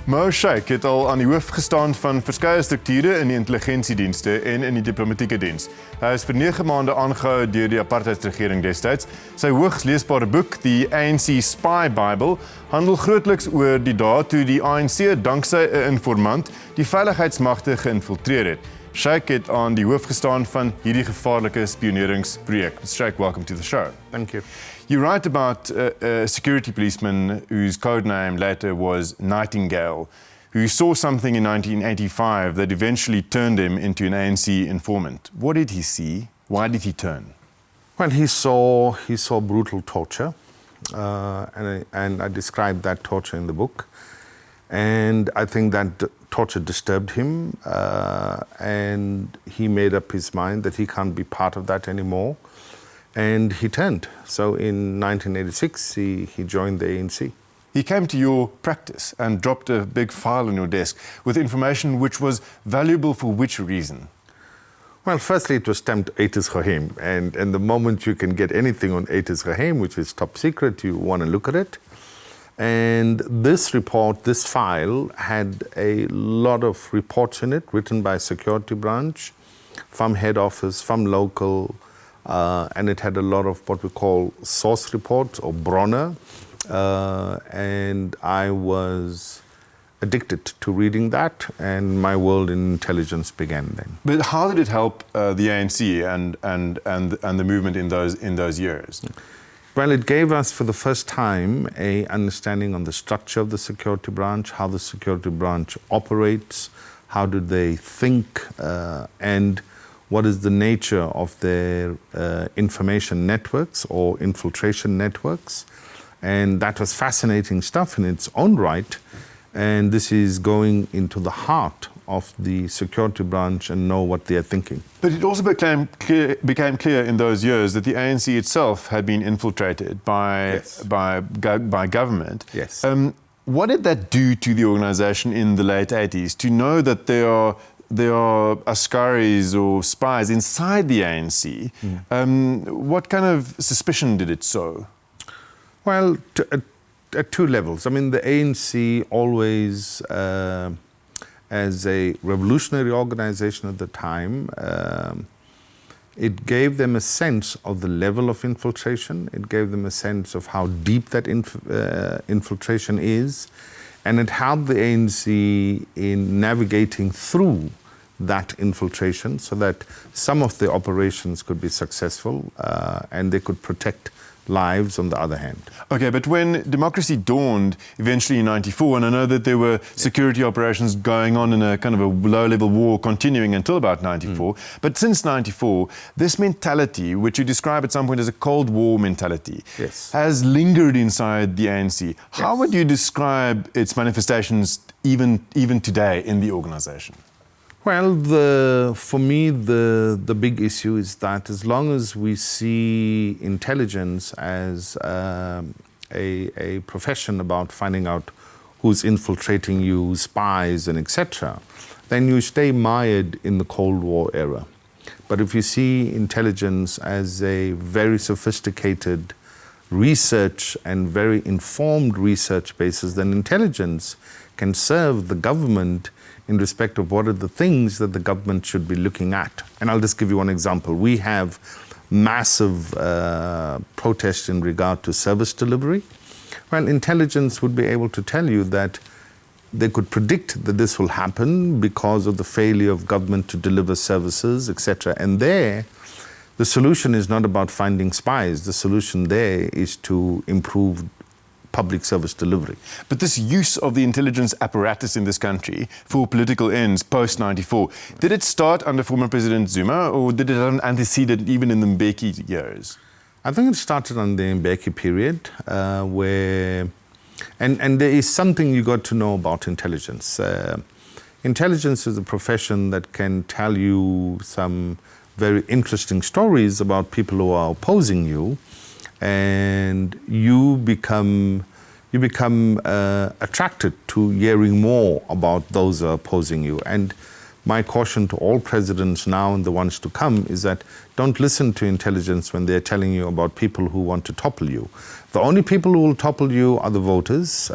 Moe Shaik het al aan die hoof gestaan van verskeie strukture in die intelligensiedienste en in die diplomatieke diens. Hy is vir 9 maande aangehou deur die apartheidsregering destyds. Sy hoogs leesbare boek, die ANC Spy Bible, handel grootliks oor die dae toe die ANC danksy 'n informant die veiligheidsmagte geïnfiltreer het. Shaik het aan die hoof gestaan van hierdie gevaarlike spioneringsprojek. Shaik, welcome to the show. Thank you. You write about a security policeman whose code name later was Nightingale, who saw something in 1985 that eventually turned him into an ANC informant. What did he see? Why did he turn? Well, he saw brutal torture, and I described that torture in the book. And I think that torture disturbed him, and he made up his mind that he can't be part of that anymore. And he turned. So in 1986, he joined the ANC. He came to your practice and dropped a big file on your desk with information which was valuable for which reason? Well, firstly, it was stamped 80s Geheim. And the moment you can get anything on 80s Geheim, which is top secret, you want to look at it. And this report, this file, had a lot of reports in it, written by security branch, from head office, from local, and it had a lot of what we call source reports or bronner, and I was addicted to reading that, and my world in intelligence began then. But how did it help the ANC and the movement in those years? Well, it gave us for the first time a understanding on the structure of the security branch, how the security branch operates, how do they think, and what is the nature of their information networks or infiltration networks. And that was fascinating stuff in its own right. And this is going into the heart of the security branch and know what they are thinking. But it also became clear in those years that the ANC itself had been infiltrated by government. Yes. What did that do to the organization in the late 80s to know that there are askaris or spies inside the ANC? What kind of suspicion did it sow? Well, at two levels. I mean, the ANC always, as a revolutionary organization at the time, it gave them a sense of the level of infiltration. It gave them a sense of how deep that infiltration is. And it helped the ANC in navigating through that infiltration so that some of the operations could be successful and they could protect lives on the other hand. Okay, but when democracy dawned eventually in 94, and I know that there were security operations going on in a kind of a low-level war continuing until about 94, but since 94, this mentality, which you describe at some point as a Cold War mentality, has lingered inside the ANC. How would you describe its manifestations even today in the organization? Well, for me, the big issue is that as long as we see intelligence as a profession about finding out who's infiltrating you, spies and etc., then you stay mired in the Cold War era. But if you see intelligence as a very sophisticated research and very informed research basis, then intelligence can serve the government in respect of what are the things that the government should be looking at. And I'll just give you one example. We have massive protests in regard to service delivery. Well, intelligence would be able to tell you that they could predict that this will happen because of the failure of government to deliver services, etc. And there, the solution is not about finding spies. The solution there is to improve public service delivery. But this use of the intelligence apparatus in this country for political ends post-94, did it start under former President Zuma or did it have an antecedent even in the Mbeki years? I think it started on the Mbeki period where, and there is something you got to know about intelligence. Intelligence is a profession that can tell you some very interesting stories about people who are opposing you, and you become attracted to hearing more about those who are opposing you. And my caution to all presidents now and the ones to come is that don't listen to intelligence when they're telling you about people who want to topple you. The only people who will topple you are the voters,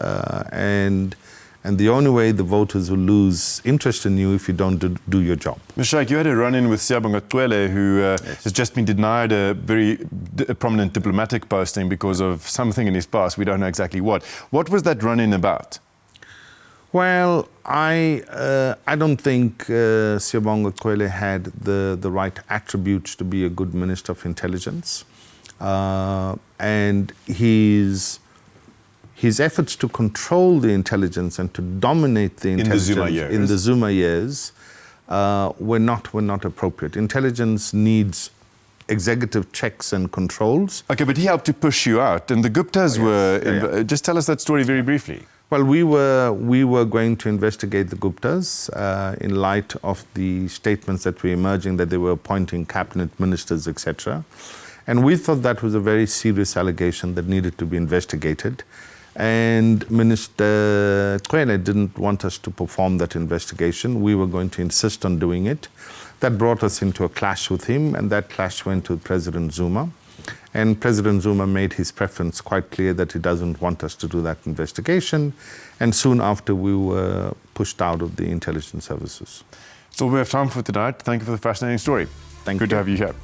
and And the only way the voters will lose interest in you if you don't do your job. Moe Shaik, you had a run-in with who has just been denied a very prominent diplomatic posting because of something in his past. We don't know exactly what. What was that run-in about? Well, I don't think Twele had the right attributes to be a good Minister of Intelligence. And his efforts to control the intelligence and to dominate the intelligence in the Zuma years were not appropriate. Intelligence needs executive checks and controls. Okay, but he helped to push you out, and the Guptas were. Just tell us that story very briefly. Well, we were going to investigate the Guptas in light of the statements that were emerging that they were appointing cabinet ministers, etc. And we thought that was a very serious allegation that needed to be investigated. And Minister Twele didn't want us to perform that investigation. We were going to insist on doing it. That brought us into a clash with him, and that clash went to President Zuma. And President Zuma made his preference quite clear that he doesn't want us to do that investigation. And soon after, we were pushed out of the intelligence services. So we have time for tonight. Thank you for the fascinating story. Thank you. Good to have you here.